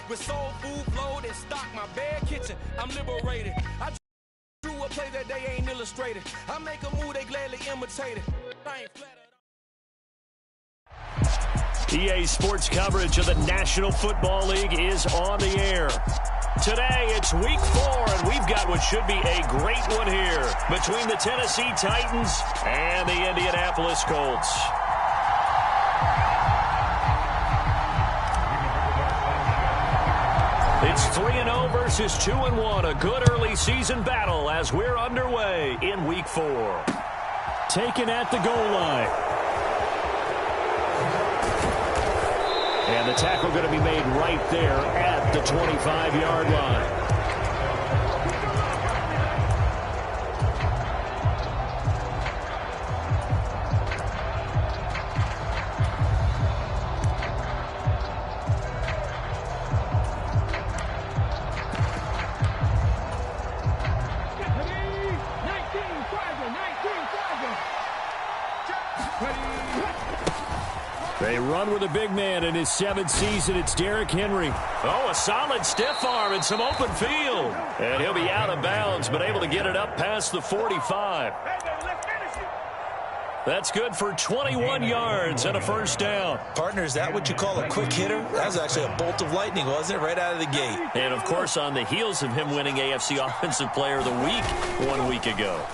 With soul food flowed and stock my bed kitchen, I'm liberated. I drew a play that they ain't illustrated. I make a move, they gladly imitate it. I ain't flattered. EA Sports coverage of the National Football League is on the air. Today, it's Week 4, and we've got what should be a great one here between the Tennessee Titans and the Indianapolis Colts. It's 3-0 versus 2-1, a good early season battle as we're underway in Week 4. Taken at the goal line. And the tackle going to be made right there at the 25-yard line. They run with a big man in his 7th season. It's Derrick Henry. Oh, a solid stiff arm and some open field. And he'll be out of bounds, but able to get it up past the 45. That's good for 21 yards and a first down. Partner, is that what you call a quick hitter? That was actually a bolt of lightning, wasn't it? Right out of the gate. And, of course, on the heels of him winning AFC Offensive Player of the Week 1 week ago.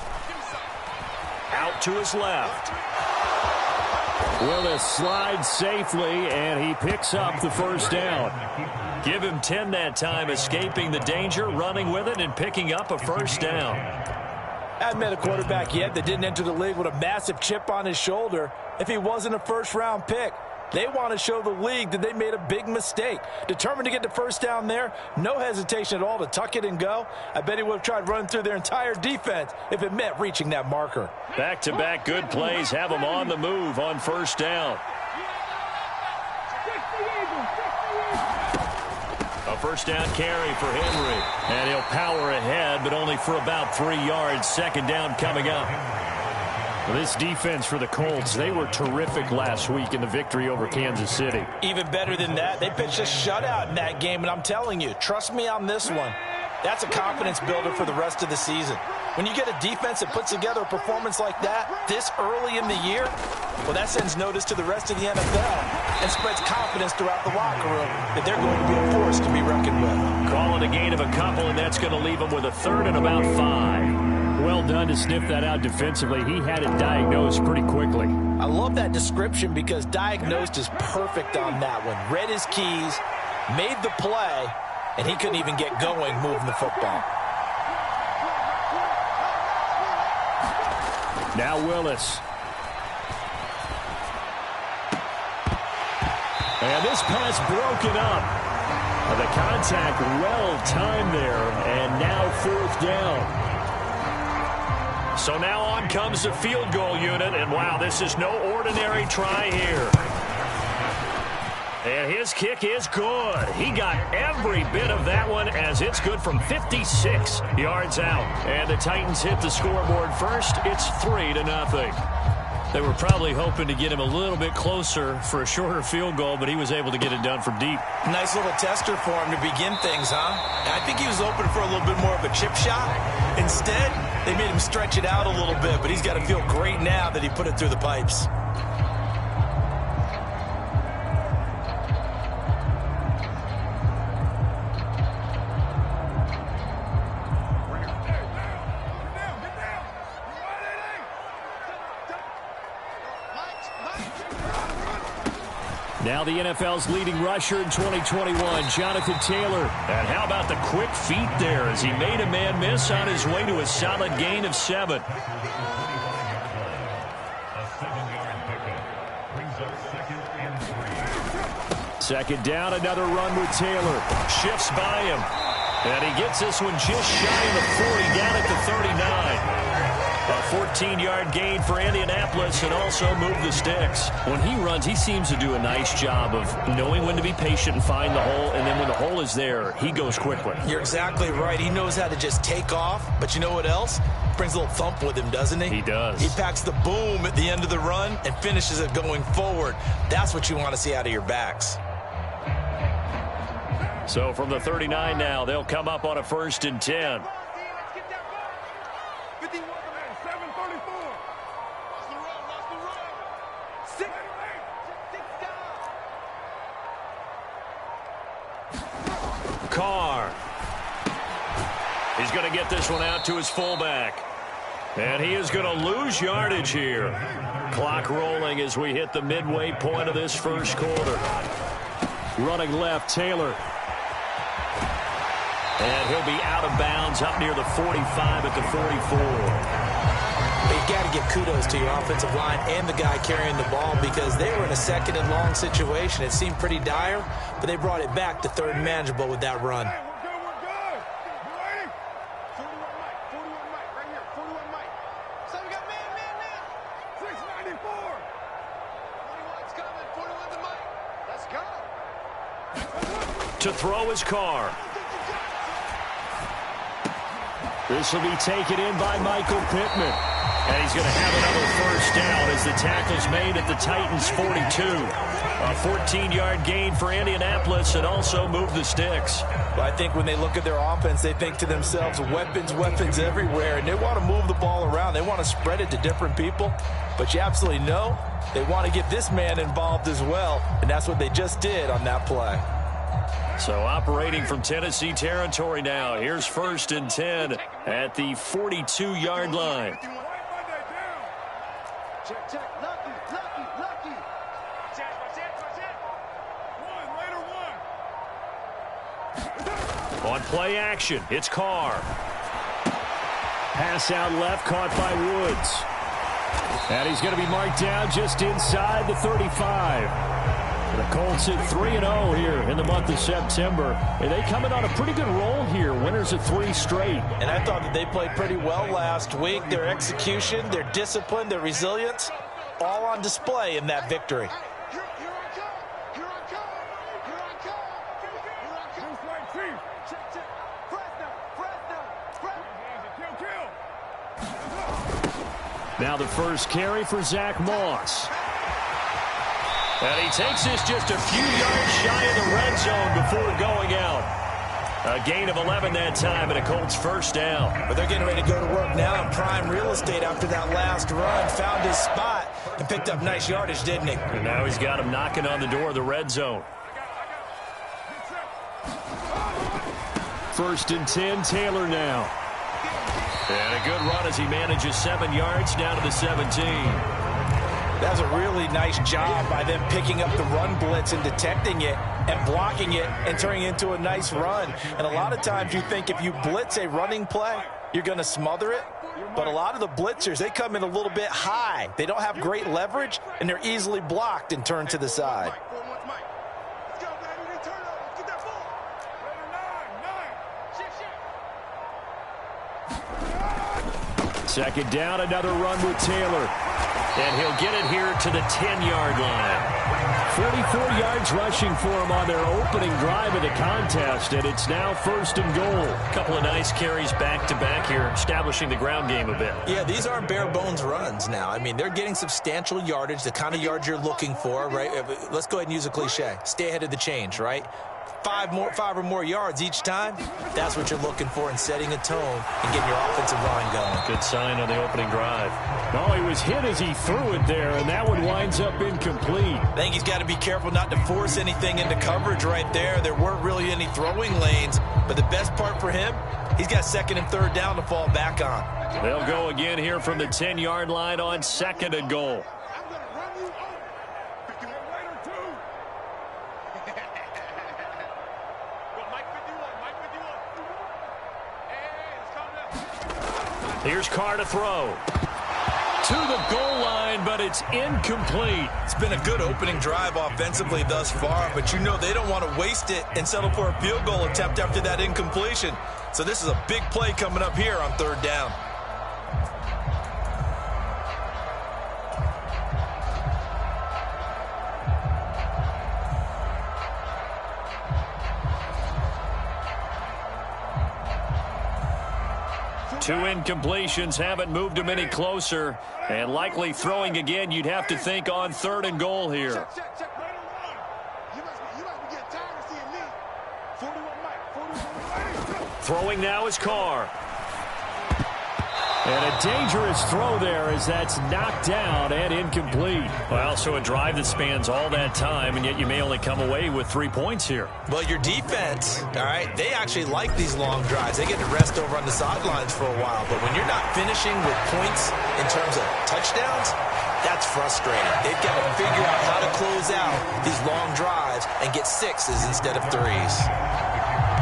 Out to his left. Willis slides safely, and he picks up the first down. Give him 10 that time, escaping the danger, running with it, and picking up a first down. I haven't met a quarterback yet that didn't enter the league with a massive chip on his shoulder if he wasn't a first-round pick. They want to show the league that they made a big mistake. Determined to get the first down there, no hesitation at all to tuck it and go. I bet he would have tried running through their entire defense if it meant reaching that marker. Back-to-back good plays have him on the move on first down. A first down carry for Henry. And he'll power ahead, but only for about 3 yards. Second down coming up. This defense for the Colts, they were terrific last week in the victory over Kansas City. Even better than that, they pitched a shutout in that game, and I'm telling you, trust me on this one. That's a confidence builder for the rest of the season. When you get a defense that puts together a performance like that this early in the year, well, that sends notice to the rest of the NFL and spreads confidence throughout the locker room that they're going to be a force to be reckoned with. Calling a gain of a couple, and that's going to leave them with a third and about 5. Well done to sniff that out defensively. He had it diagnosed pretty quickly. I love that description because diagnosed is perfect on that one. Read his keys, made the play, and he couldn't even get going moving the football. Now Willis. And this pass broken up. The contact well timed there, and now fourth down. So now on comes the field goal unit, and wow, this is no ordinary try here. And his kick is good. He got every bit of that one as it's good from 56 yards out. And the Titans hit the scoreboard first. It's 3-0. They were probably hoping to get him a little bit closer for a shorter field goal, but he was able to get it done from deep. Nice little tester for him to begin things, huh? I think he was open for a little bit more of a chip shot. Instead, they made him stretch it out a little bit, but he's got to feel great now that he put it through the pipes. Now the NFL's leading rusher in 2021, Jonathan Taylor. And how about the quick feet there as he made a man miss on his way to a solid gain of 7. Second down, another run with Taylor. Shifts by him. And he gets this one just shy of the 40, down at the 39. A 14-yard gain for Indianapolis and also move the sticks. When he runs, he seems to do a nice job of knowing when to be patient and find the hole, and then when the hole is there, he goes quickly. You're exactly right. He knows how to just take off, but you know what else? Brings a little thump with him, doesn't he? He does. He packs the boom at the end of the run and finishes it going forward. That's what you want to see out of your backs. So from the 39 now, they'll come up on a 1st and 10. Carr. He's going to get this one out to his fullback. And he is going to lose yardage here. Clock rolling as we hit the midway point of this first quarter. Running left, Taylor. And he'll be out of bounds up near the 45 at the 44. You've got to give kudos to your offensive line and the guy carrying the ball because they were in a 2nd and long situation. It seemed pretty dire, but they brought it back to 3rd and manageable with that run. To throw his Carr. This will be taken in by Michael Pittman. And he's going to have another 1st down as the tackle's made at the Titans' 42. A 14-yard gain for Indianapolis and also move the sticks. Well, I think when they look at their offense, they think to themselves, weapons, weapons everywhere. And they want to move the ball around. They want to spread it to different people. But you absolutely know they want to get this man involved as well. And that's what they just did on that play. So operating from Tennessee territory now. Here's 1st and 10 at the 42-yard line. On play action, it's Carr. Pass out left, caught by Woods. And he's going to be marked down just inside the 35. The Colts at 3-0 here in the month of September. And they come in on a pretty good roll here. Winners of 3 straight. And I thought that they played pretty well last week. Their execution, their discipline, their resilience, all on display in that victory. Now the first carry for Zach Moss. And he takes this just a few yards shy of the red zone before going out. A gain of 11 that time and a Colts 1st down. But they're getting ready to go to work now in prime real estate after that last run. Found his spot and picked up nice yardage, didn't he? And now he's got him knocking on the door of the red zone. 1st and 10, Taylor now. And a good run as he manages 7 yards down to the 17. That was a really nice job by them picking up the run blitz and detecting it and blocking it and turning it into a nice run. And a lot of times you think if you blitz a running play, you're going to smother it. But a lot of the blitzers, they come in a little bit high. They don't have great leverage, and they're easily blocked and turned to the side. Second down, another run with Taylor. And he'll get it here to the 10-yard line. 44 yards rushing for him on their opening drive of the contest, and it's now 1st and goal. A couple of nice carries back-to-back here, establishing the ground game a bit. Yeah, these aren't bare-bones runs now. I mean, they're getting substantial yardage, the kind of yards you're looking for, right? Let's go ahead and use a cliche. Stay ahead of the change, right? 5 or more yards each time, that's what you're looking for in setting a tone and getting your offensive line going. Good sign on the opening drive. No, he was hit as he threw it there, and that one winds up incomplete. I think he's got to be careful not to force anything into coverage right there. There weren't really any throwing lanes, but the best part for him, he's got 2nd and 3rd down to fall back on. They'll go again here from the 10-yard line on 2nd and goal. Here's Carr to throw. To the goal line, but it's incomplete. It's been a good opening drive offensively thus far, but you know they don't want to waste it and settle for a field goal attempt after that incompletion. So this is a big play coming up here on 3rd down. Two incompletions haven't moved him any closer, and likely throwing again, you'd have to think on 3rd and goal here. Check. You must be getting tired of seeing me. 41 Throwing now is Carr. And a dangerous throw there as that's knocked down and incomplete. Well, so a drive that spans all that time, and yet you may only come away with 3 points here. Well, your defense, all right, they actually like these long drives. They get to rest over on the sidelines for a while. But when you're not finishing with points in terms of touchdowns, that's frustrating. They've got to figure out how to close out these long drives and get sixes instead of threes.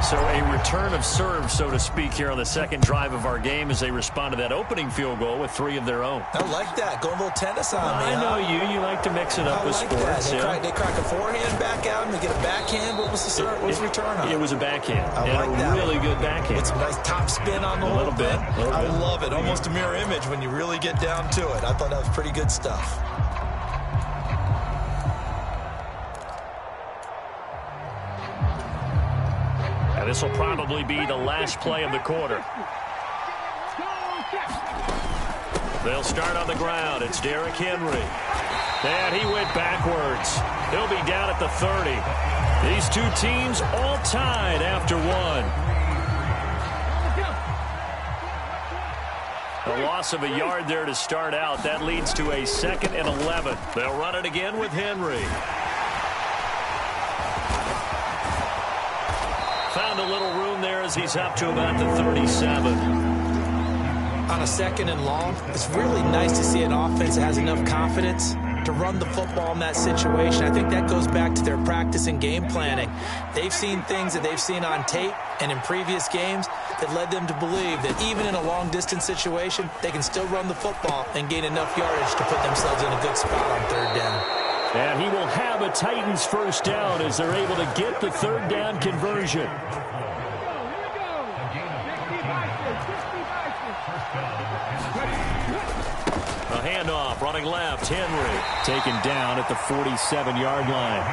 So a return of serve, so to speak, here on the second drive of our game as they respond to that opening field goal with 3 of their own. I like that. Going a little tennis on me. I know you. You like to mix it up with sports. They crack a forehand back out and they get a backhand. What was the serve? What was the return on? It was a backhand. I like that. Really good backhand. With some nice top spin on the whole thing. I love it. Almost a mirror image when you really get down to it. I thought that was pretty good stuff. This will probably be the last play of the quarter. They'll start on the ground. It's Derrick Henry. And he went backwards. He'll be down at the 30. These two teams all tied after one. A loss of a yard there to start out. That leads to a 2nd and 11. They'll run it again with Henry. Found a little room there as he's up to about the 37. On a 2nd and long, it's really nice to see an offense that has enough confidence to run the football in that situation. I think that goes back to their practice and game planning. They've seen things that they've seen on tape and in previous games that led them to believe that even in a long-distance situation, they can still run the football and gain enough yardage to put themselves in a good spot on 3rd down. And he will have a Titans first down as they're able to get the 3rd down conversion. A handoff, running left, Henry. Taken down at the 47-yard line.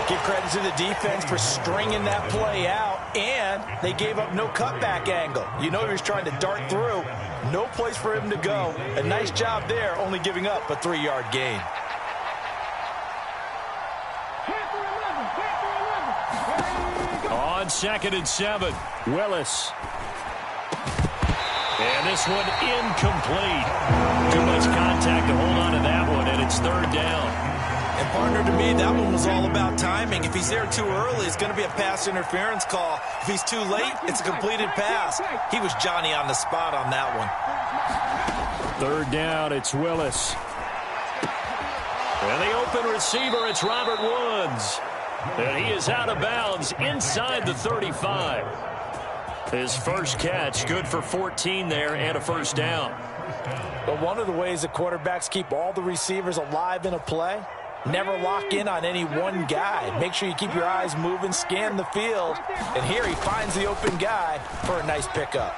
Give credit to the defense for stringing that play out, and they gave up no cutback angle. You know he was trying to dart through. No place for him to go. A nice job there, only giving up a 3-yard gain. On 2nd and 7, Willis. And this one incomplete. Too much contact to hold on to that one, and it's 3rd down. And partner, to me, that one was all about timing. If he's there too early, it's going to be a pass interference call. If he's too late, it's a completed pass. He was Johnny on the spot on that one. 3rd down, it's Willis. And the open receiver, it's Robert Woods. And he is out of bounds inside the 35. His first catch, good for 14 there and a first down. But one of the ways that quarterbacks keep all the receivers alive in a play, never lock in on any one guy. Make sure you keep your eyes moving, scan the field. And here he finds the open guy for a nice pickup.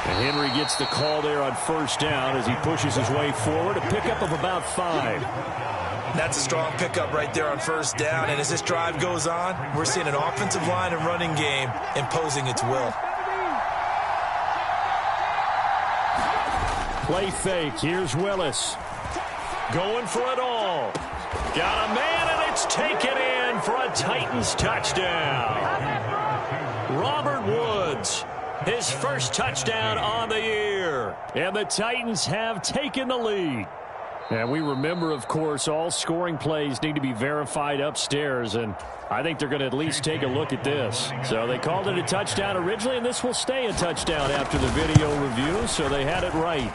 And Henry gets the call there on first down as he pushes his way forward. A pickup of about 5. That's a strong pickup right there on first down. And as this drive goes on, we're seeing an offensive line and running game imposing its will. Play fake. Here's Willis. Going for it all. Got a man, and it's taken in for a Titans touchdown. Robert Woods, his first touchdown on the year. And the Titans have taken the lead. And we remember, of course, all scoring plays need to be verified upstairs, and I think they're going to at least take a look at this. So they called it a touchdown originally, and this will stay a touchdown after the video review, so they had it right.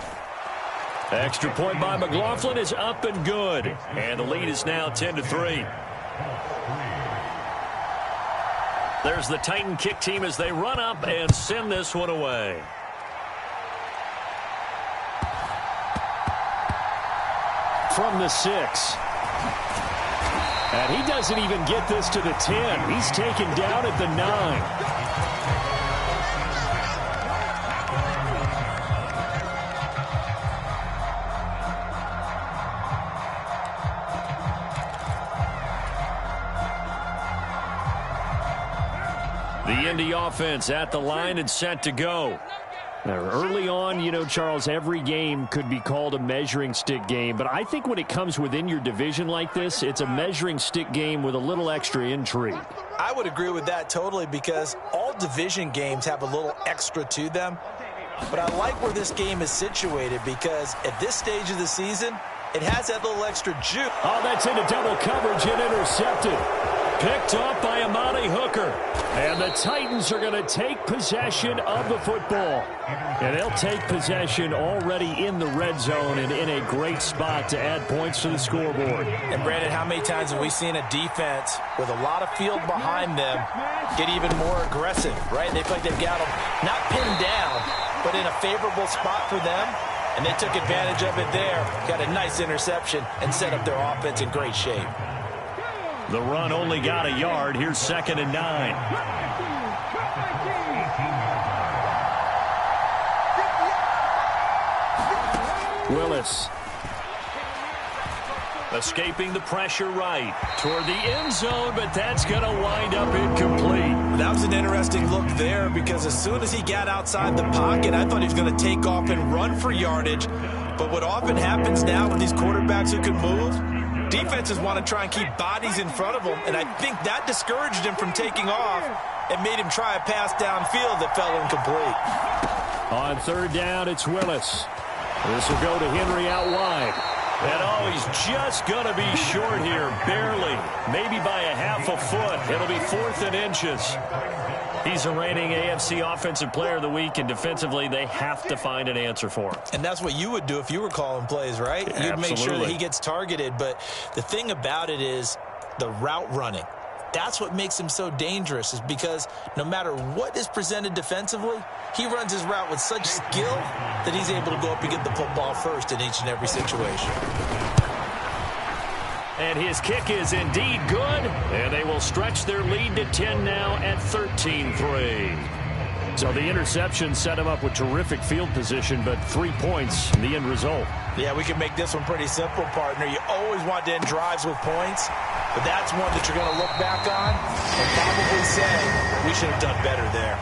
Extra point by McLaughlin is up and good, and the lead is now 10-3. There's the Titan kick team as they run up and send this one away. From the 6. And he doesn't even get this to the 10. He's taken down at the 9. The Indy offense at the line and set to go. Now, early on, you know, Charles, every game could be called a measuring stick game, but I think when it comes within your division like this, it's a measuring stick game with a little extra intrigue. I I would agree with that totally because all division games have a little extra to them. But I like where this game is situated because at this stage of the season, it has that little extra juice. Oh, that's into double coverage and intercepted. Picked off by Amani Hooker. And the Titans are going to take possession of the football. And they'll take possession already in the red zone and in a great spot to add points to the scoreboard. And, Brandon, how many times have we seen a defense with a lot of field behind them get even more aggressive, right? They feel like they've got them not pinned down, but in a favorable spot for them. And they took advantage of it there, got a nice interception, and set up their offense in great shape. The run only got a yard. Here's 2nd and 9. Willis. Escaping the pressure right toward the end zone, but that's going to wind up incomplete. That was an interesting look there because as soon as he got outside the pocket, I thought he was going to take off and run for yardage. But what often happens now with these quarterbacks who can move, defenses want to try and keep bodies in front of them, and I think that discouraged him from taking off and made him try a pass downfield that fell incomplete. On 3rd down, it's Willis. This will go to Henry out wide. And, oh, he's just going to be short here, barely, maybe by a half a foot. It'll be 4th and inches. He's the reigning AFC Offensive Player of the Week, and defensively, they have to find an answer for him. And that's what you would do if you were calling plays, right? Absolutely. You'd make sure that he gets targeted. But the thing about it is the route running. That's what makes him so dangerous, is because no matter what is presented defensively, he runs his route with such skill that he's able to go up and get the football first in each and every situation. And his kick is indeed good, and they will stretch their lead to 10 now at 13-3. So the interception set him up with terrific field position, but 3 points in the end result. Yeah, we can make this one pretty simple, partner. You always want to end drives with points, but that's one that you're going to look back on and probably say, we should have done better there.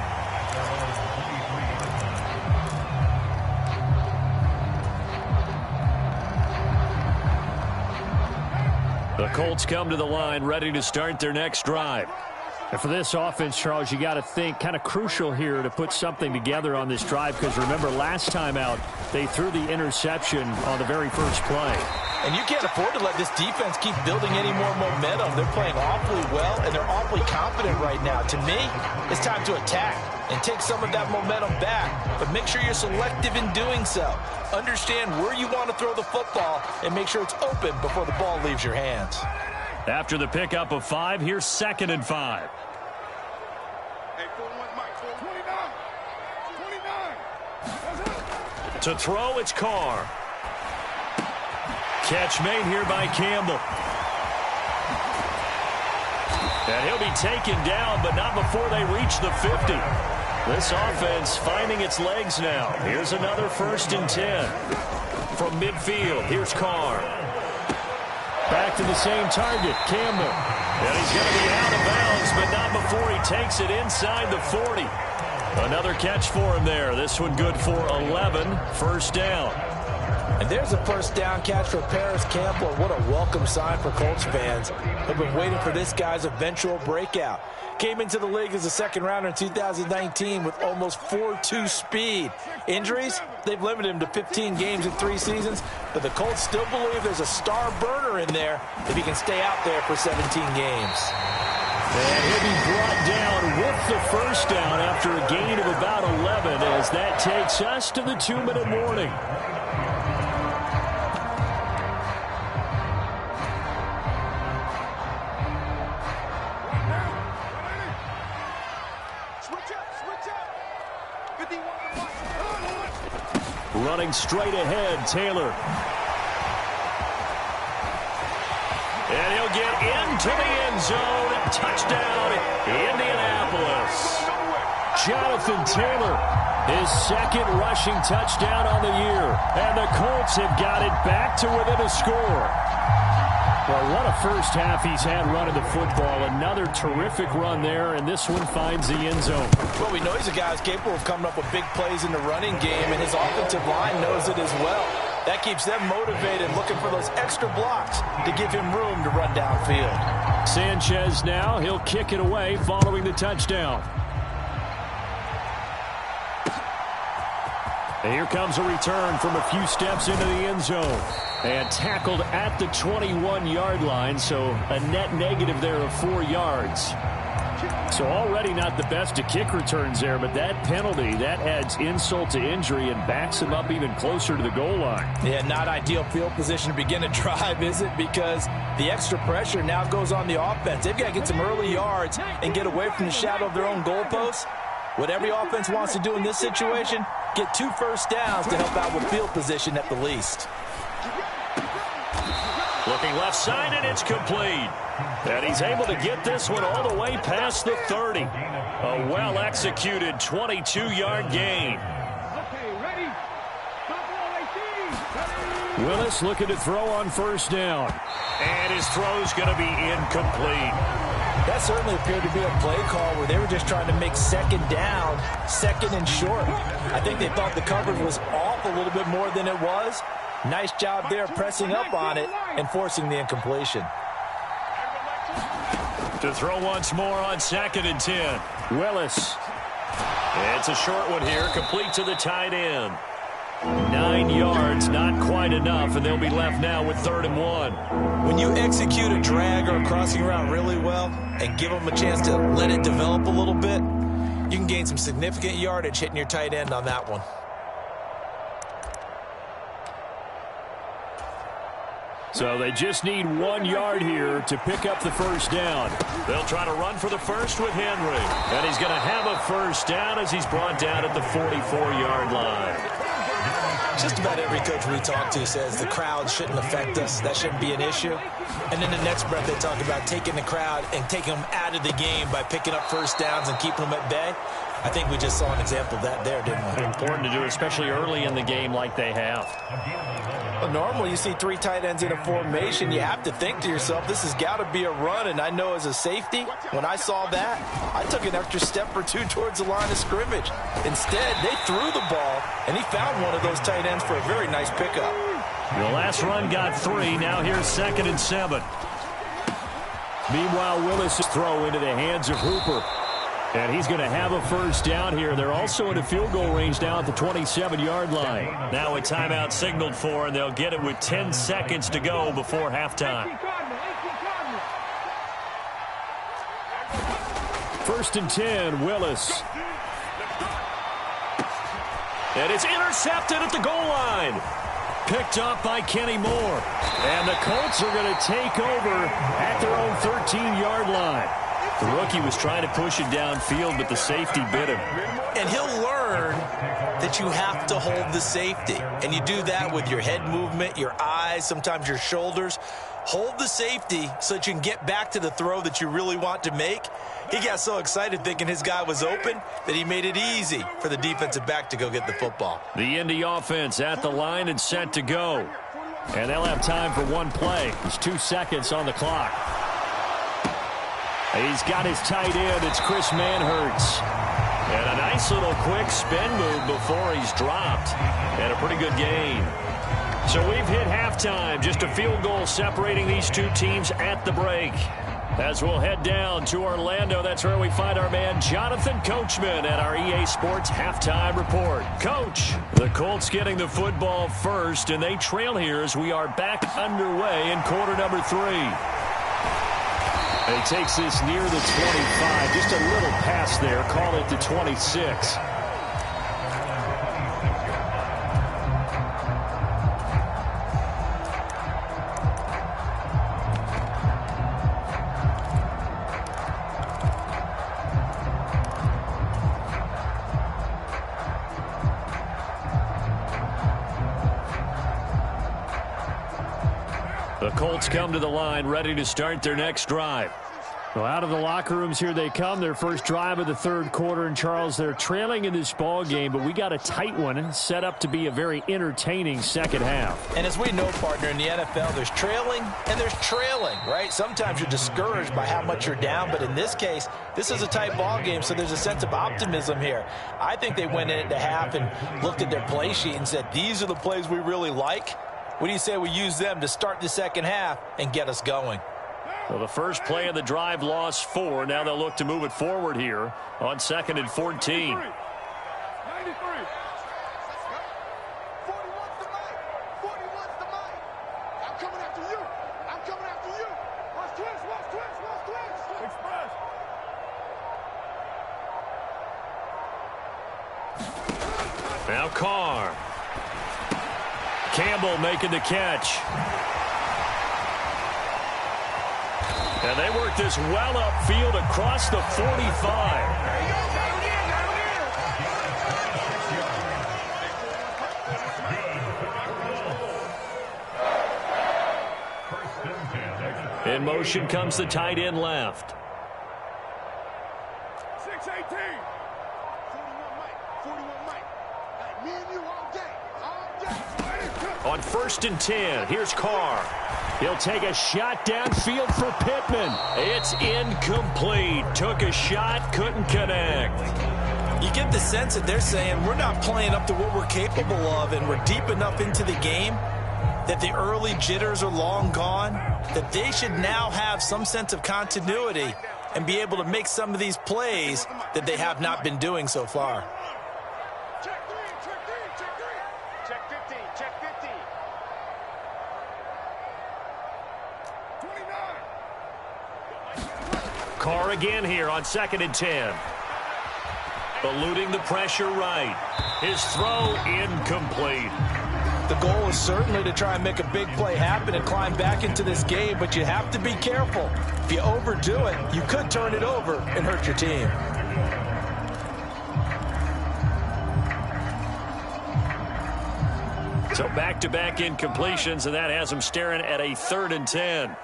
The Colts come to the line ready to start their next drive. And for this offense, Charles, you got to think kind of crucial here to put something together on this drive, because remember last time out they threw the interception on the very first play. And you can't afford to let this defense keep building any more momentum. They're playing awfully well, and they're awfully confident right now. To me, it's time to attack and take some of that momentum back. But make sure you're selective in doing so. Understand where you want to throw the football and make sure it's open before the ball leaves your hands. After the pickup of 5, here's 2nd and 5. To throw, it's Carr. Catch made here by Campbell. And he'll be taken down, but not before they reach the 50. This offense finding its legs now. Here's another 1st and 10. From midfield, here's Carr. Back to the same target, Campbell. And he's going to be out of bounds, but not before he takes it inside the 40. Another catch for him there. This one good for 11, 1st down. And there's a 1st down catch for Paris Campbell. What a welcome sign for Colts fans. They've been waiting for this guy's eventual breakout. Came into the league as a 2nd rounder in 2019 with almost 4.2 speed. Injuries, they've limited him to 15 games in 3 seasons, but the Colts still believe there's a star burner in there if he can stay out there for 17 games. And he'll be brought down with the 1st down after a gain of about 11 as that takes us to the 2-minute warning. Running straight ahead, Taylor. And he'll get into the end zone. Touchdown, Indianapolis. Jonathan Taylor, his 2nd rushing touchdown on the year. And the Colts have got it back to within a score. Well, what a first half he's had running the football. Another terrific run there, and this one finds the end zone. Well, we know he's a guy who's capable of coming up with big plays in the running game, and his offensive line knows it as well. That keeps them motivated, looking for those extra blocks to give him room to run downfield. Sanchez now, he'll kick it away following the touchdown. And here comes a return from a few steps into the end zone. And tackled at the 21-yard line, so a net negative there of 4 yards. So already not the best of kick returns there, but that penalty, that adds insult to injury and backs him up even closer to the goal line. Yeah, not ideal field position to begin a drive, is it? Because the extra pressure now goes on the offense. They've got to get some early yards and get away from the shadow of their own goalposts. What every offense wants to do in this situation, get 2 first downs to help out with field position at the least. Looking left side, and it's complete. And he's able to get this one all the way past the 30. A well-executed 22-yard gain. Willis looking to throw on first down. And his throw's going to be incomplete. That certainly appeared to be a play call where they were just trying to make second down, second and short. I think they thought the coverage was off a little bit more than it was. Nice job there pressing up on it and forcing the incompletion. To throw once more on 2nd and 10. Willis. It's a short one here, complete to the tight end. 9 yards, not quite enough, and they'll be left now with 3rd and 1. When you execute a drag or a crossing route really well and give them a chance to let it develop a little bit, you can gain some significant yardage hitting your tight end on that one. So they just need 1 yard here to pick up the first down. They'll try to run for the first with Henry. And he's going to have a first down as he's brought down at the 44-yard line. Just about every coach we talk to says the crowd shouldn't affect us. That shouldn't be an issue. And in the next breath, they talk about taking the crowd and taking them out of the game by picking up first downs and keeping them at bay. I think we just saw an example of that there, didn't we? Important to do, especially early in the game like they have. Well, normally you see 3 tight ends in a formation. You have to think to yourself, this has got to be a run. And I know as a safety, when I saw that, I took an extra step or 2 towards the line of scrimmage. Instead, they threw the ball, and he found one of those tight ends for a very nice pickup. The last run got 3. Now here's 2nd and 7. Meanwhile, Willis' throw into the hands of Hooper. And he's going to have a first down here. They're also in a field goal range now at the 27-yard line. Now a timeout signaled for, and they'll get it with 10 seconds to go before halftime. 1st and 10, Willis. And it's intercepted at the goal line. Picked up by Kenny Moore. And the Colts are going to take over at their own 13-yard line. The rookie was trying to push it downfield, but the safety bit him. And he'll learn that you have to hold the safety. And you do that with your head movement, your eyes, sometimes your shoulders. Hold the safety so that you can get back to the throw that you really want to make. He got so excited thinking his guy was open that he made it easy for the defensive back to go get the football. The Indy offense at the line and set to go. And they'll have time for one play. There's 2 seconds on the clock. He's got his tight end. It's Chris Manhertz. And a nice little quick spin move before he's dropped. And a pretty good gain. So we've hit halftime. Just a field goal separating these 2 teams at the break. As we'll head down to Orlando, that's where we find our man Jonathan Coachman at our EA Sports Halftime Report. Coach, the Colts getting the football first, and they trail here as we are back underway in quarter number 3. He takes this near the 25. Just a little pass there. Call it the 26. The Colts come to the line, ready to start their next drive. Well, out of the locker rooms here they come. Their first drive of the 3rd quarter. And, Charles, they're trailing in this ball game, but we got a tight one set up to be a very entertaining second half. And as we know, partner, in the NFL, there's trailing and there's trailing, right? Sometimes you're discouraged by how much you're down, but in this case, this is a tight ball game, so there's a sense of optimism here. I think they went into half and looked at their play sheet and said, these are the plays we really like. What do you say we use them to start the second half and get us going? Well, the first play of the drive lost 4. Now they'll look to move it forward here on 2nd and 14. 93. 41's the mic. 41's the mic. I'm coming after you. I'm coming after you. Watch twist, watch twist, watch twist. Express. Now Carr. Campbell making the catch. And they work this well upfield across the 45. In motion comes the tight end left. 618. 41 Mike. 41 Mike. Like me and you all day. All day. On 1st and 10, here's Carr. He'll take a shot downfield for Pittman. It's incomplete. Took a shot, couldn't connect. You get the sense that they're saying we're not playing up to what we're capable of, and we're deep enough into the game that the early jitters are long gone, that they should now have some sense of continuity and be able to make some of these plays that they have not been doing so far. Check 3, check 3, check 3. Check 15, check 15. 29. Carr again here on 2nd and 10. Eluding the pressure right. His throw incomplete. The goal is certainly to try and make a big play happen and climb back into this game, but you have to be careful. If you overdo it, you could turn it over and hurt your team. So back-to-back incompletions, and that has them staring at a 3rd and 10.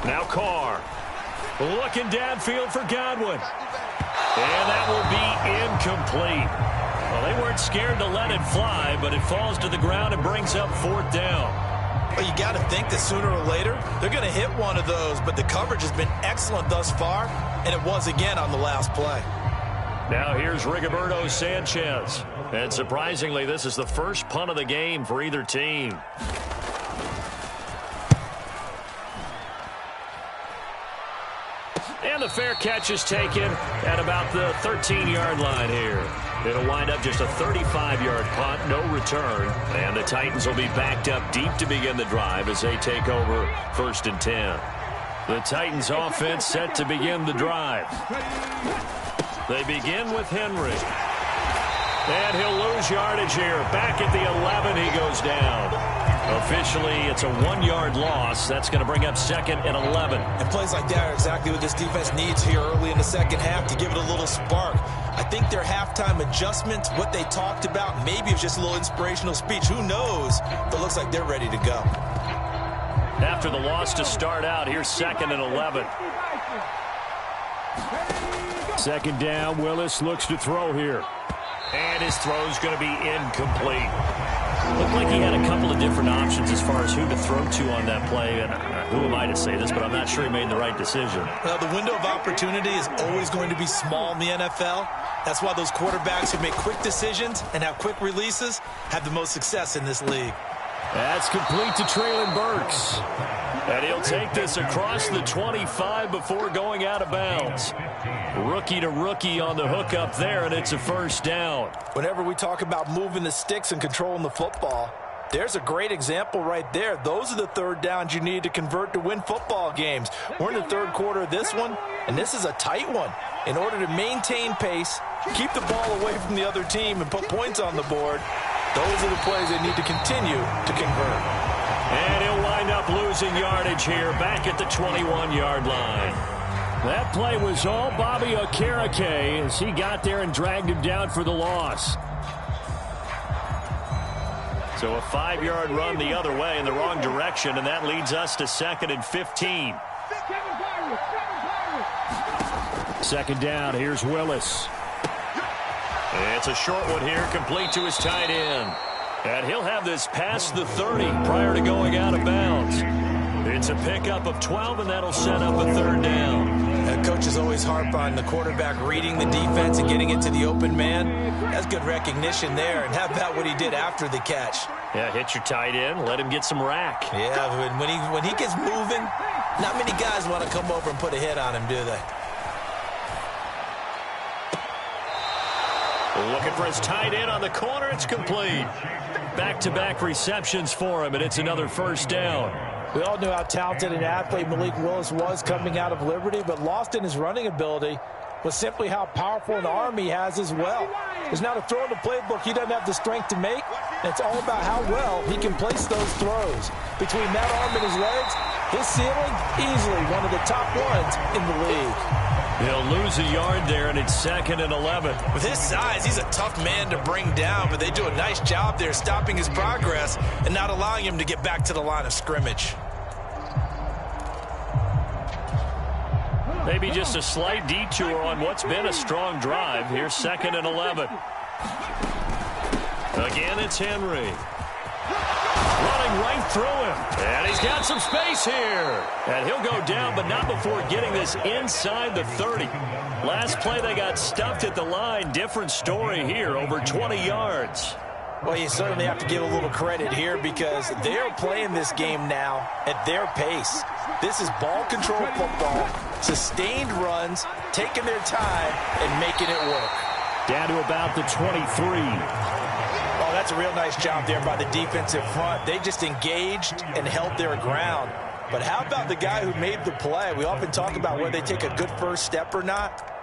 Now Carr. Looking downfield for Godwin. And that will be incomplete. Well, they weren't scared to let it fly, but it falls to the ground and brings up 4th down. Well, you got to think that sooner or later they're going to hit one of those, but the coverage has been excellent thus far, and it was again on the last play. Now here's Rigoberto Sanchez. And surprisingly, this is the first punt of the game for either team. And the fair catch is taken at about the 13-yard line here. It'll wind up just a 35-yard punt, no return. And the Titans will be backed up deep to begin the drive as they take over 1st and 10. The Titans offense set to begin the drive. They begin with Henry. And he'll lose yardage here. Back at the 11, he goes down. Officially, it's a 1-yard loss. That's going to bring up 2nd and 11. And plays like that are exactly what this defense needs here early in the second half to give it a little spark. I think their halftime adjustments, what they talked about, maybe it's just a little inspirational speech. Who knows? But it looks like they're ready to go. After the loss to start out, here's 2nd and 11. 2nd down, Willis looks to throw here. And his throw's going to be incomplete. Looked like he had a couple of different options as far as who to throw to on that play. And who am I to say this, but I'm not sure he made the right decision. Well, the window of opportunity is always going to be small in the NFL. That's why those quarterbacks who make quick decisions and have quick releases have the most success in this league. That's complete to Traylon Burks. And he'll take this across the 25 before going out of bounds. Rookie to rookie on the hook up there, and it's a 1st down. Whenever we talk about moving the sticks and controlling the football, there's a great example right there. Those are the 3rd downs you need to convert to win football games. We're in the 3rd quarter of this one, and this is a tight one. In order to maintain pace, keep the ball away from the other team, and put points on the board, those are the plays they need to continue to convert. And he'll wind up losing yardage here back at the 21-yard line. That play was all Bobby Okereke as he got there and dragged him down for the loss. So a 5-yard run the other way in the wrong direction, and that leads us to 2nd and 15. 2nd down, here's Willis. It's a short one here, complete to his tight end. And he'll have this past the 30 prior to going out of bounds. It's a pickup of 12, and that'll set up a 3rd down. coaches always harp on the quarterback reading the defense and getting it to the open man. That's good recognition there. And how about what he did after the catch? Yeah, hit your tight end, let him get some rack. Yeah, when he gets moving, not many guys want to come over and put a hit on him, do they? Looking for his tight end on the corner. It's complete. Back-to-back receptions for him, and it's another first down. We all knew how talented an athlete Malik Willis was coming out of Liberty, but lost in his running ability was simply how powerful an arm he has as well. There's not a throw in the playbook he doesn't have the strength to make, and it's all about how well he can place those throws. Between that arm and his legs, his ceiling, easily one of the top ones in the league. He'll lose a yard there, and it's 2nd and 11. With his size, he's a tough man to bring down, but they do a nice job there stopping his progress and not allowing him to get back to the line of scrimmage. Maybe just a slight detour on what's been a strong drive. Here's 2nd and 11. Again, it's Henry. Running right through him. And he's got some space here. And he'll go down, but not before getting this inside the 30. Last play, they got stuffed at the line. Different story here, over 20 yards. Well, you certainly have to give a little credit here because they're playing this game now at their pace. This is ball control football, sustained runs, taking their time, and making it work. Down to about the 23. Oh, that's a real nice job there by the defensive front. They just engaged and held their ground. But how about the guy who made the play? We often talk about whether they take a good first step or not.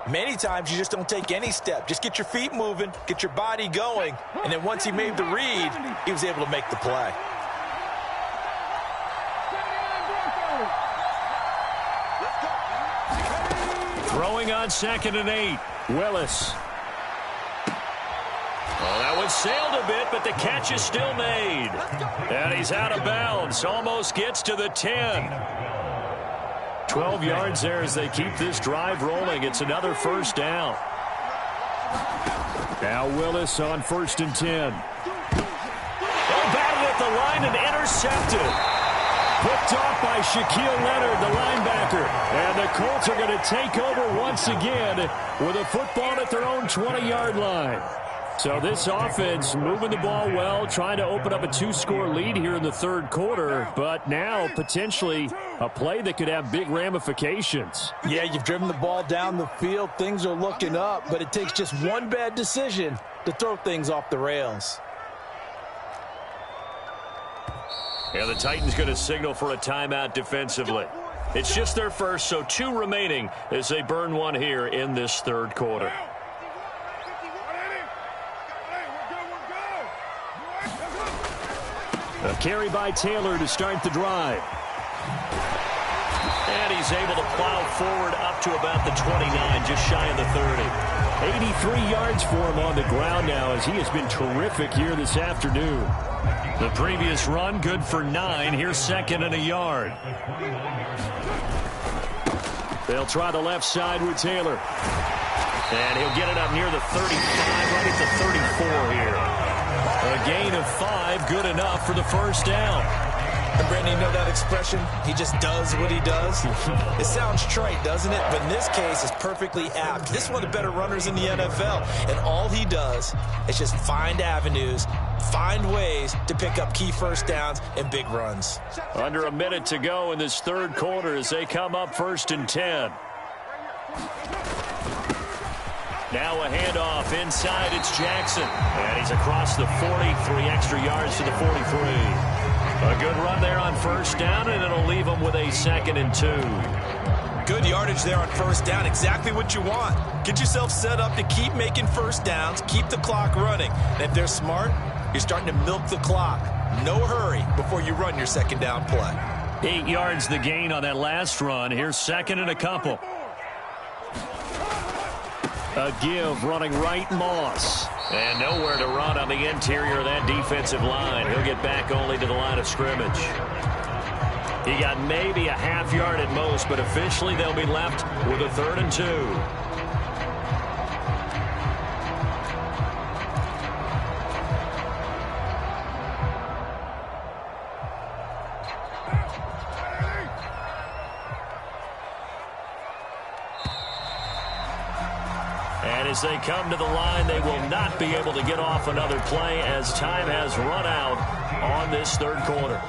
Many times you just don't take any step. Just get your feet moving, get your body going, and then once he made the read, he was able to make the play. Throwing on 2nd and 8. Willis. Oh, that one sailed a bit, but the catch is still made. And he's out of bounds. Almost gets to the 10. 12 yards there as they keep this drive rolling. It's another first down. Now Willis on 1st and 10. Oh, batted at the line and intercepted. Picked off by Shaquille Leonard, the linebacker. And the Colts are going to take over once again with a football at their own 20-yard line. So this offense moving the ball well, trying to open up a 2-score lead here in the 3rd quarter, but now potentially a play that could have big ramifications. Yeah, you've driven the ball down the field. Things are looking up, but it takes just one bad decision to throw things off the rails. Yeah, the Titans going to signal for a timeout defensively. It's just their first, so 2 remaining as they burn one here in this 3rd quarter. A carry by Taylor to start the drive. And he's able to plow forward up to about the 29, just shy of the 30. 83 yards for him on the ground now as he has been terrific here this afternoon. The previous run, good for 9. Here's 2nd and a yard. They'll try the left side with Taylor. And he'll get it up near the 35, right at the 34 here. A gain of 5, good enough for the first down. And Brandon, you know that expression? He just does what he does. It sounds trite, doesn't it? But in this case, it's perfectly apt. This is one of the better runners in the NFL. And all he does is just find avenues, find ways to pick up key first downs and big runs. Under a minute to go in this 3rd quarter as they come up 1st and 10. Now a handoff inside. It's Jackson. And he's across the 40. 3 extra yards to the 43. A good run there on 1st down, and it'll leave them with a 2nd and 2. Good yardage there on 1st down. Exactly what you want. Get yourself set up to keep making first downs, keep the clock running. And if they're smart, you're starting to milk the clock. No hurry before you run your 2nd down play. 8 yards the gain on that last run. Here's 2nd and a couple. A give running right, Moss. And nowhere to run on the interior of that defensive line. He'll get back only to the line of scrimmage. He got maybe a half yard at most, but officially they'll be left with a 3rd and 2. As they come to the line, they will not be able to get off another play as time has run out on this third quarter.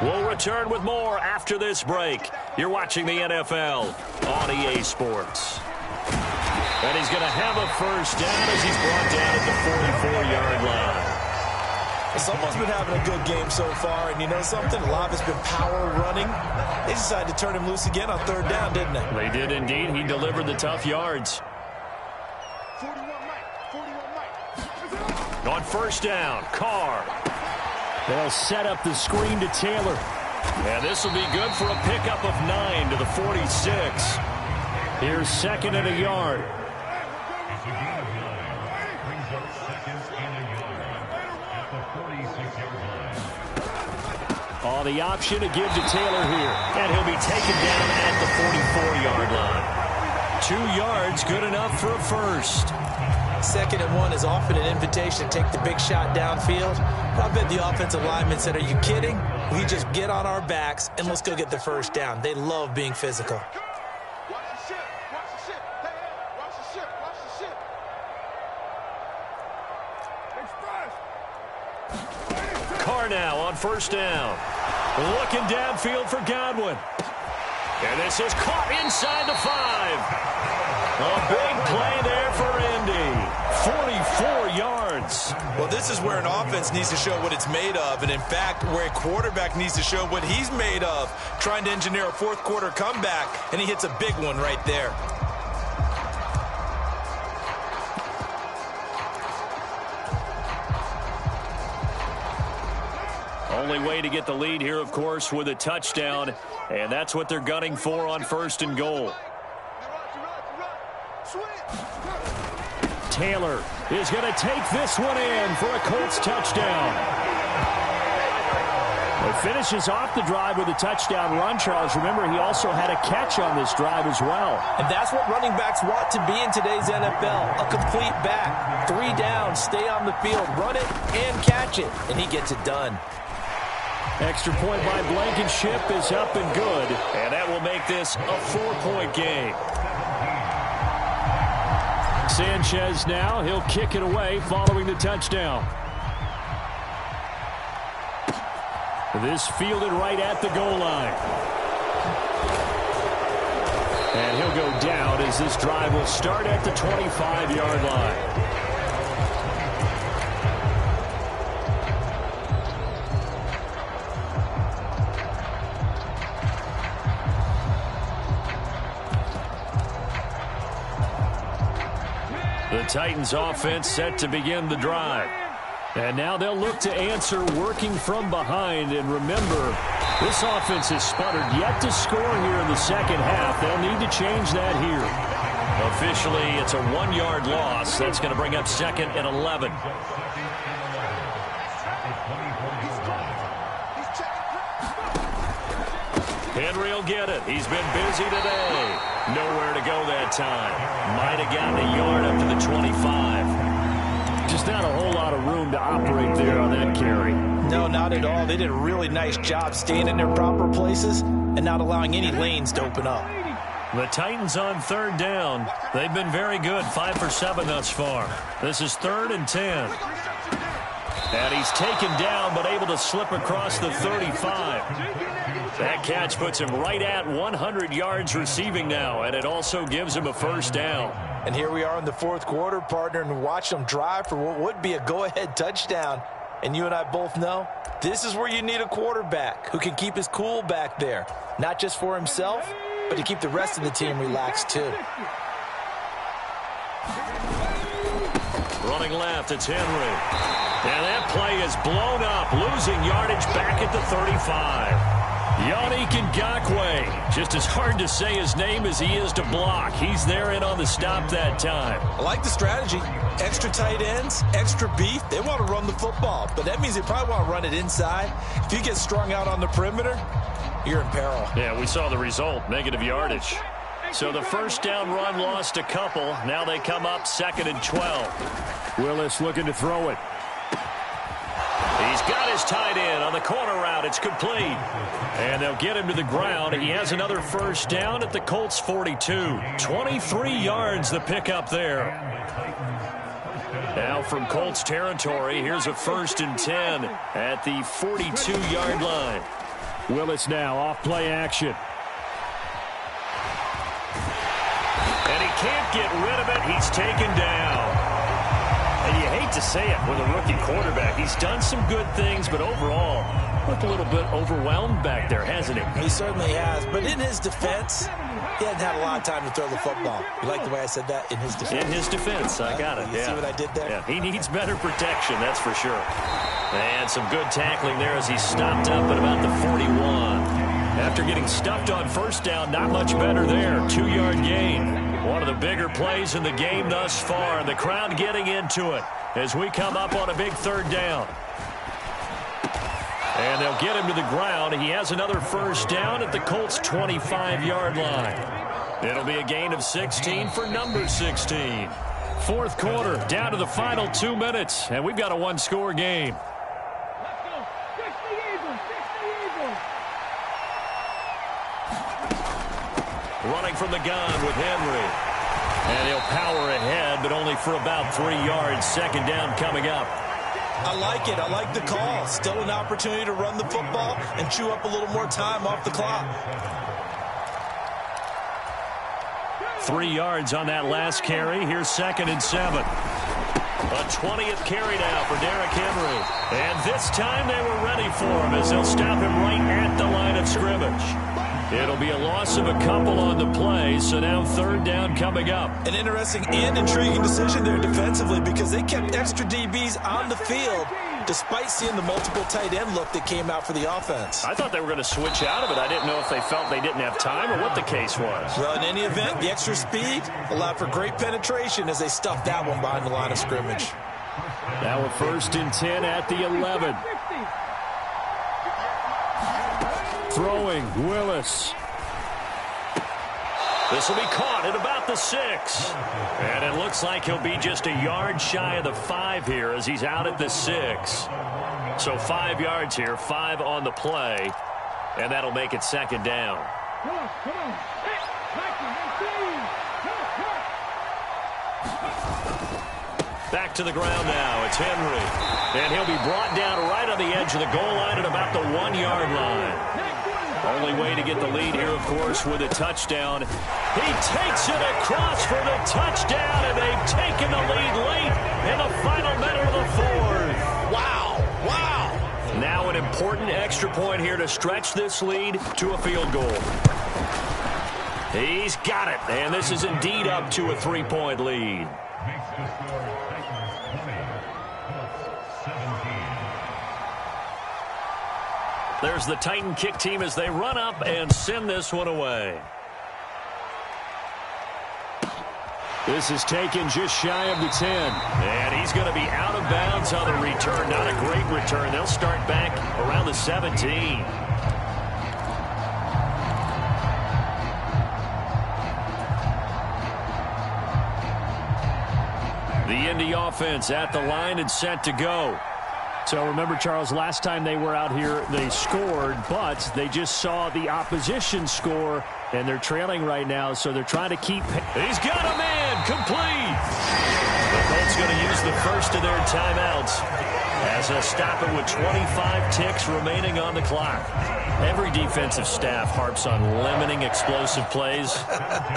We'll return with more after this break. You're watching the NFL on EA Sports. And he's going to have a first down as he's brought down at the 44-yard line. Someone's been having a good game so far, and you know something? A lot of it's been power running. They decided to turn him loose again on third down, didn't they? They did indeed. He delivered the tough yards. On first down, Carr. They'll set up the screen to Taylor. And this will be good for a pickup of 9 to the 46. Here's second and a yard. On the option to give to Taylor here. And he'll be taken down at the 44-yard line. 2 yards, good enough for a first. 2nd and 1 is often an invitation to take the big shot downfield. I bet the offensive lineman said, are you kidding? We just get on our backs and let's go get the first down. They love being physical. Carr now on first down. Looking downfield for Godwin. And this is caught inside the 5. A big play there for Indy. 44 yards. Well, this is where an offense needs to show what it's made of. And, in fact, where a quarterback needs to show what he's made of. Trying to engineer a fourth-quarter comeback, and he hits a big one right there. Only way to get the lead here, of course, with a touchdown. And that's what they're gunning for on first and goal. Taylor is going to take this one in for a Colts touchdown. It finishes off the drive with a touchdown run, Charles. Remember, he also had a catch on this drive as well. And that's what running backs want to be in today's NFL. A complete back. 3 down, stay on the field, run it, and catch it. And he gets it done. Extra point by Blankenship is up and good. And that will make this a 4-point game. Sanchez now, he'll kick it away following the touchdown. This fielded right at the goal line. And he'll go down as this drive will start at the 25-yard line. The Titans offense set to begin the drive. And now they'll look to answer working from behind. And remember, this offense has sputtered yet to score here in the second half. They'll need to change that here. Officially, it's a 1-yard loss. That's going to bring up 2nd and 11. Henry will get it. He's been busy today. Nowhere to go that time. Might have gotten a yard up to the 25. Just not a whole lot of room to operate there on that carry. No, not at all. They did a really nice job staying in their proper places and not allowing any lanes to open up. The Titans on 3rd down. They've been very good, 5 for 7 thus far. This is 3rd and 10. And he's taken down but able to slip across the 35. That catch puts him right at 100 yards receiving now, and it also gives him a first down. And here we are in the 4th quarter, partner, and watch them drive for what would be a go-ahead touchdown. And you and I both know this is where you need a quarterback who can keep his cool back there, not just for himself, but to keep the rest of the team relaxed too. Running left, it's Henry. And that play is blown up, losing yardage back at the 35. Yannick Ngakoue, just as hard to say his name as he is to block. He's there in on the stop that time. I like the strategy. Extra tight ends, extra beef. They want to run the football, but that means they probably want to run it inside. If you get strung out on the perimeter, you're in peril. Yeah, we saw the result, negative yardage. So the first down run lost a couple. Now they come up 2nd and 12. Willis looking to throw it. He's got his tight end on the corner route. It's complete. And they'll get him to the ground. He has another first down at the Colts 42. 23 yards the pickup there. Now from Colts territory, here's a 1st and 10 at the 42-yard line. Willis now off play action. And he can't get rid of it. He's taken down. And you hate to say it with a rookie quarterback. He's done some good things, but overall, looked a little bit overwhelmed back there, hasn't he? He certainly has. But in his defense, he hasn't had a lot of time to throw the football. You like the way I said that? In his defense. In his defense. I got it. You see what I did there? Yeah, he needs better protection, that's for sure. And some good tackling there as he stopped up at about the 41. After getting stuffed on first down, not much better there. 2-yard gain. One of the bigger plays in the game thus far. The crowd getting into it as we come up on a big 3rd down. And they'll get him to the ground. He has another first down at the Colts 25-yard line. It'll be a gain of 16 for number 16. 4th quarter, down to the final 2 minutes, and we've got a 1-score game. Running from the gun with Henry. And he'll power ahead, but only for about 3 yards. 2nd down coming up. I like it. I like the call. Still an opportunity to run the football and chew up a little more time off the clock. 3 yards on that last carry. Here's 2nd and 7. A 20th carry now for Derrick Henry. And this time they were ready for him as they'll stop him right at the line of scrimmage. It'll be a loss of a couple on the play, so now 3rd down coming up. An interesting and intriguing decision there defensively because they kept extra DBs on the field despite seeing the multiple tight end look that came out for the offense. I thought they were going to switch out of it. I didn't know if they felt they didn't have time or what the case was. Well, in any event, the extra speed allowed for great penetration as they stuffed that one behind the line of scrimmage. Now a 1st and 10 at the 11. Throwing, Willis. This will be caught at about the 6. And it looks like he'll be just a yard shy of the 5 here as he's out at the 6. So 5 yards here, 5 on the play. And that'll make it 2nd down. Back to the ground now. It's Henry. And he'll be brought down right on the edge of the goal line at about the 1-yard line. Only way to get the lead here, of course, with a touchdown. He takes it across for the touchdown, and they've taken the lead late in the final minute of the 4th. Wow. Wow. Now an important extra point here to stretch this lead to a field goal. He's got it, and this is indeed up to a 3-point lead. There's the Titan kick team as they run up and send this one away. This is taken just shy of the 10. And he's going to be out of bounds on the return. Not a great return. They'll start back around the 17. The Indy offense at the line and set to go. So remember, Charles, last time they were out here, they scored, but they just saw the opposition score, and they're trailing right now, so they're trying to keep. He's got a man, complete. The Colts going to use the first of their timeouts as they'll stop it with 25 ticks remaining on the clock. Every defensive staff harps on limiting explosive plays.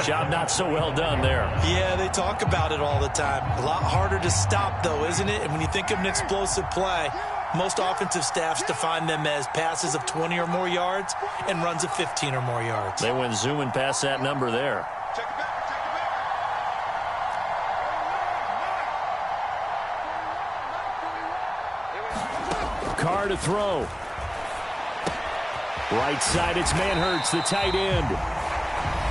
Job not so well done there. Yeah, they talk about it all the time. A lot harder to stop, though, isn't it? And when you think of an explosive play, most offensive staffs define them as passes of 20 or more yards and runs of 15 or more yards. They went zooming past that number there. Carr to throw. Right side, it's Manhertz, the tight end.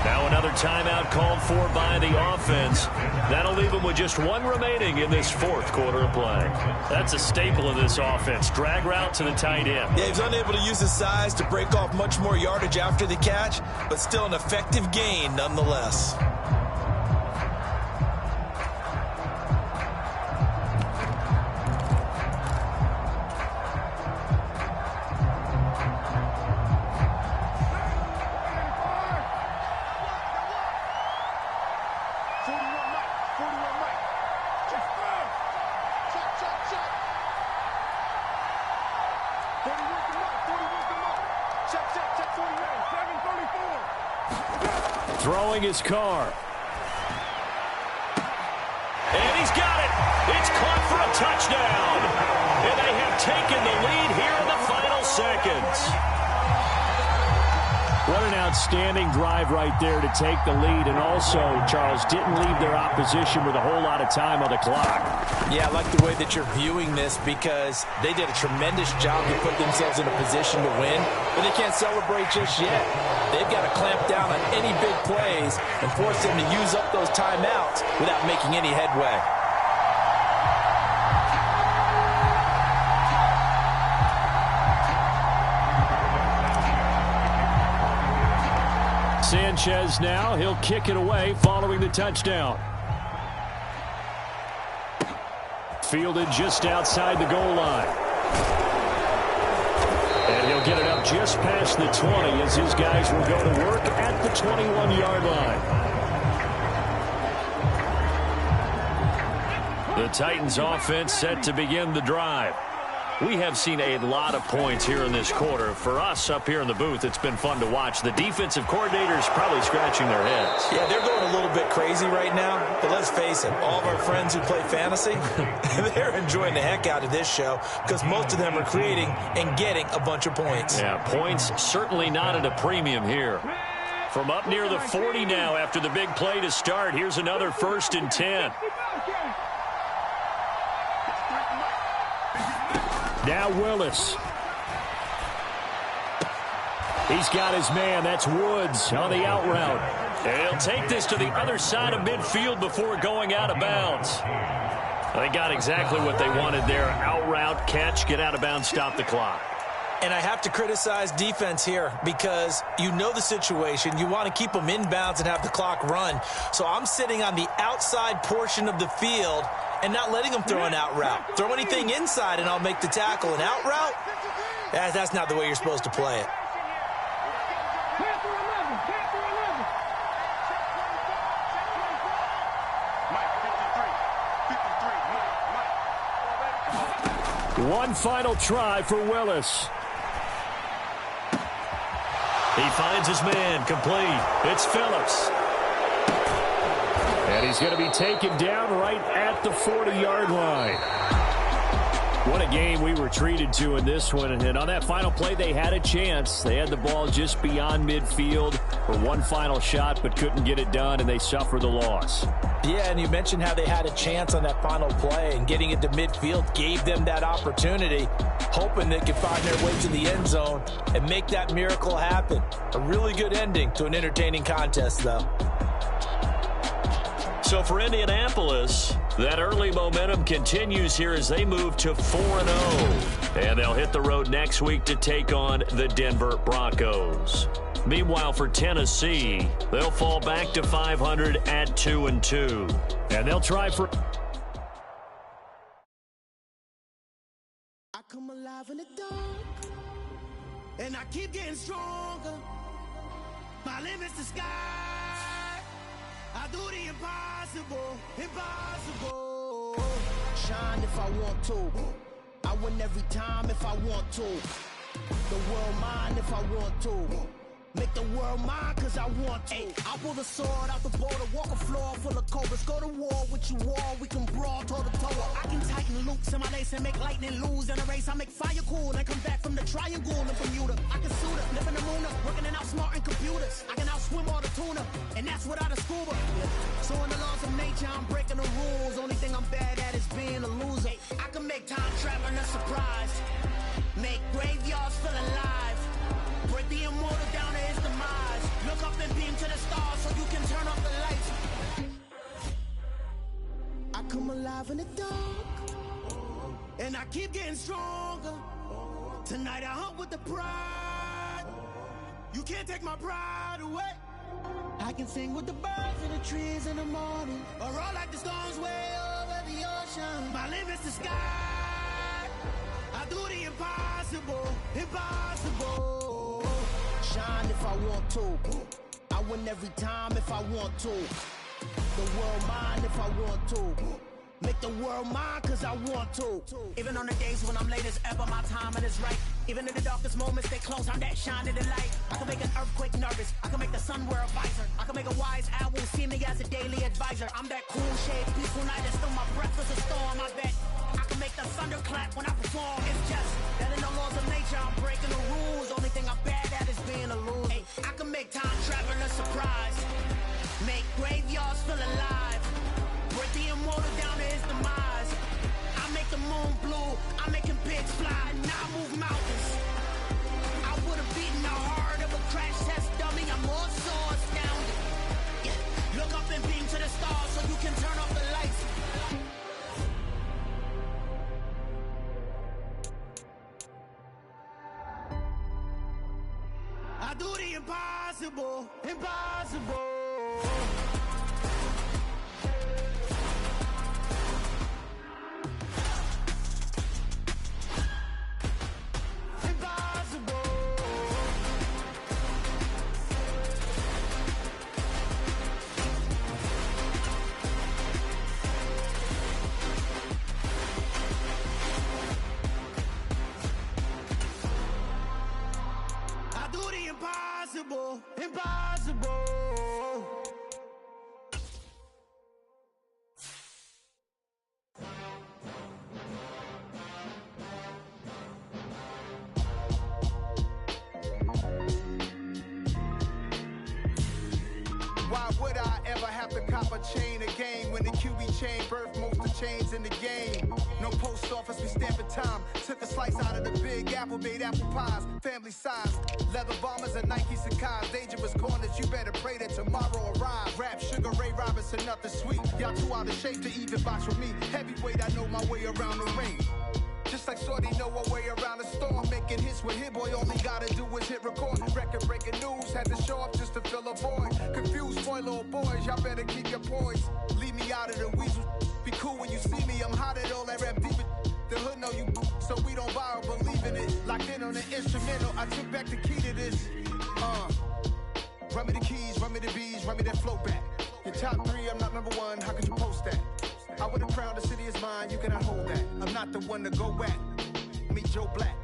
Now another timeout called for by the offense. That'll leave them with just 1 remaining in this 4th quarter of play. That's a staple of this offense. Drag route to the tight end. Yeah, he's unable to use his size to break off much more yardage after the catch, but still an effective gain nonetheless. Throwing his car. And he's got it. It's caught for a touchdown. And they have taken the lead here in the final seconds. What an outstanding drive right there to take the lead. And also, Charles, didn't leave their opposition with a whole lot of time on the clock. Yeah, I like the way that you're viewing this because they did a tremendous job to put themselves in a position to win, but they can't celebrate just yet. They've got to clamp down on any big plays and force them to use up those timeouts without making any headway. Sanchez now, he'll kick it away following the touchdown. Fielded just outside the goal line. And he'll get it up just past the 20 as his guys will go to work at the 21-yard line. The Titans offense set to begin the drive. We have seen a lot of points here in this quarter. For us up here in the booth, it's been fun to watch. The defensive coordinators probably scratching their heads. Yeah, they're going a little bit crazy right now, but let's face it, all of our friends who play fantasy, they're enjoying the heck out of this show because most of them are creating and getting a bunch of points. Yeah, points certainly not at a premium here. From up near the 40 now after the big play to start, here's another 1st and 10. Now Willis. He's got his man. That's Woods on the out route. And he'll take this to the other side of midfield before going out of bounds. They got exactly what they wanted there. Out route, catch, get out of bounds, stop the clock. And I have to criticize defense here because you know the situation. You want to keep them inbounds and have the clock run. So I'm sitting on the outside portion of the field and not letting them throw an out route. Throw anything inside and I'll make the tackle. An out route? That's not the way you're supposed to play it. One final try for Willis. He finds his man, complete. It's Phillips. And he's going to be taken down right at the 40-yard line. What a game we were treated to in this one. And on that final play, they had a chance. They had the ball just beyond midfield for one final shot, but couldn't get it done, and they suffered the loss. Yeah, and you mentioned how they had a chance on that final play, and getting into midfield gave them that opportunity, hoping they could find their way to the end zone and make that miracle happen. A really good ending to an entertaining contest, though. So for Indianapolis, that early momentum continues here as they move to 4-0. And they'll hit the road next week to take on the Denver Broncos. Meanwhile, for Tennessee, they'll fall back to 500 at 2-2. And they'll try for... I come alive in the dark, and I keep getting stronger. My limit's the sky. I do the impossible, impossible. Shine if I want to. I win every time if I want to. The world mine if I want to. Make the world mine cause I want to. I pull the sword out the border, walk a floor full of cobras. Go to war with you all, we can brawl toe to toe. I can tighten loops in my lace and make lightning lose in a race. I make fire cool and come back from the triangle in Bermuda. I can suit up, live in the moon up, working and outsmarting computers. I can outswim all the tuna, and that's without a scuba. So in the laws of nature, I'm breaking the rules. Only thing I'm bad at is being a loser. I can make time traveling a surprise. Make graveyards feel alive. Break the immortal down to his demise. Look up and beam to the stars so you can turn off the lights. I come alive in the dark, and I keep getting stronger. Tonight I hunt with the pride. You can't take my pride away. I can sing with the birds and the trees in the morning, or roll like the storms way over the ocean. My limit's the sky. I do the impossible, impossible. Shine if I want to. I win every time if I want to. The world mine if I want to. Make the world mine cause I want to. Even on the days when I'm late as ever, my timing is right. Even in the darkest moments, stay close. I'm that shine in the light. I can make an earthquake nervous. I can make the sun wear a visor. I can make a wise owl see me as a daily advisor. I'm that cool shade, peaceful night, and still my breath is a storm. I bet I can make the thunder clap when I perform. It's just that in the laws of nature, I'm breaking the rules. Only thing I'm bad at is being a loser. Hey, I can make time travel a surprise. Make graveyards feel alive. Break the immortal down to his demise. I make the moon blue. I'm making pigs fly. Now I move mountains. I would have beaten the heart of a crash test dummy. I'm more so astounded. Yeah. Look up and beam to the stars so you can turn off the lights. I do the impossible, impossible. Impossible, impossible. Why would I ever have to cop a chain again when the QB chain birthed most of chains in the game? No post office, we stamping time. Took a slice out of the big apple, made apple pies, family size. Leather bombers and Nike Sacai's. Dangerous corners, you better pray that tomorrow arrives. Rap, Sugar Ray Robinson, nothing sweet. Y'all too out of shape to even box with me. Heavyweight, I know my way around the ring. Just like Shorty know her way around the storm. Making hits with Hit Boy, all he gotta do is hit record. Record breaking news, had to show up just to fill a void. Confused boy, little boys, y'all better keep your poise. Leave me out of the weasel. Be cool when you see me, I'm hot at all that rap deep. The hood know you, so we don't borrow, believe in it. Locked in on the instrumental, I took back the key to this. Run me the keys, run me the bees, run me that flow back. Your top three, I'm not number one, how could you post that? I would have crowned the city is mine, you cannot hold that. I'm not the one to go back. Meet Joe Black.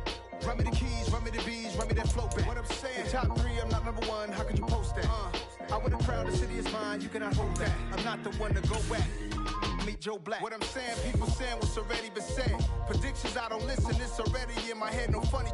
Run me the keys, run me the bees, run me that flow back. What I'm saying, your top three, I'm not number one, how could you post that? I would have crowned the city is mine, you cannot hold that. I'm not the one to go back. Meet Joe Black. What I'm saying, people saying what's already been said. Predictions, I don't listen, it's already in my head, no funny.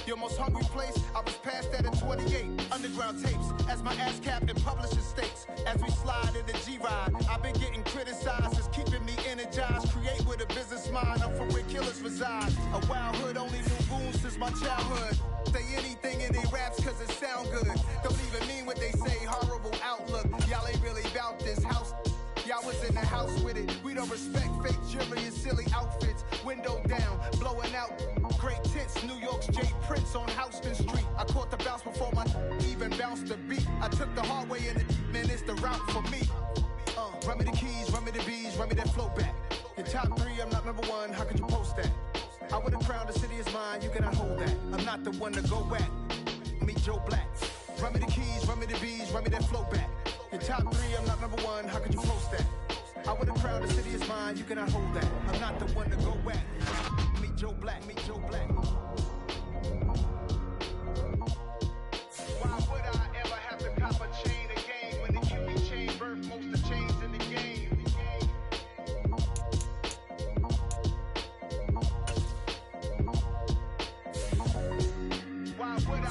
Your most hungry place, I was past that at 28. Underground tapes, as my ass cap in publishing stakes. As we slide in the G-Ride, I've been getting criticized, it's keeping me energized. Create with a business mind, I'm from where killers reside. A wild hood, only knew goons since my childhood. Say anything in they raps cause it sound good. Don't even mean what they say, horrible outlook. Y'all ain't really about this house. Y'all was in the house with it. We don't respect fake jewelry and silly outfits. Window down, blowing out great tits. New York's J. Prince on Houston Street. I caught the bounce before my even bounced the beat. I took the hard way in it, man, it's the route for me. Run me the keys, run me the bees, run me that flow back. Your top three, I'm not number one, how could you post that? I would have crowned the city is mine, you cannot hold that. I'm not the one to go back. Meet Joe Black. Run me the keys, run me the bees, run me that flow back. Your top three, I'm not number one, how could you post that? I would have crowned the city is mine, you cannot hold that. I'm not the one to go back. Meet Joe Black, meet Joe Black. Why would I ever have to cop a chain again when the QB chain birthed most of chains in the game? Why would I?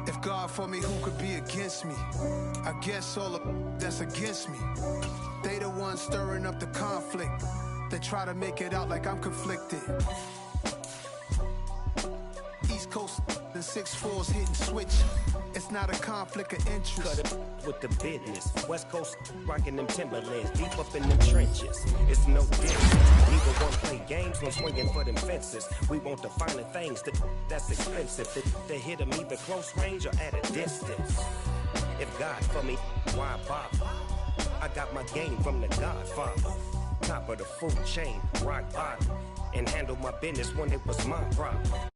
If God for me, who could be against me? I guess all of that's against me. They the ones stirring up the conflict. They try to make it out like I'm conflicted. East Coast, the 6'4's hitting switch. It's not a conflict of interest. Cut it with the business. West Coast rocking them Timberlands, deep up in them trenches. It's no difference. Neither one play games, no swinging for them fences. We want the finer things, that's expensive. They hit them either close range or at a distance. If God for me, why bother? I got my game from the Godfather. Top of the food chain, rock bottom. And handle my business when it was my problem.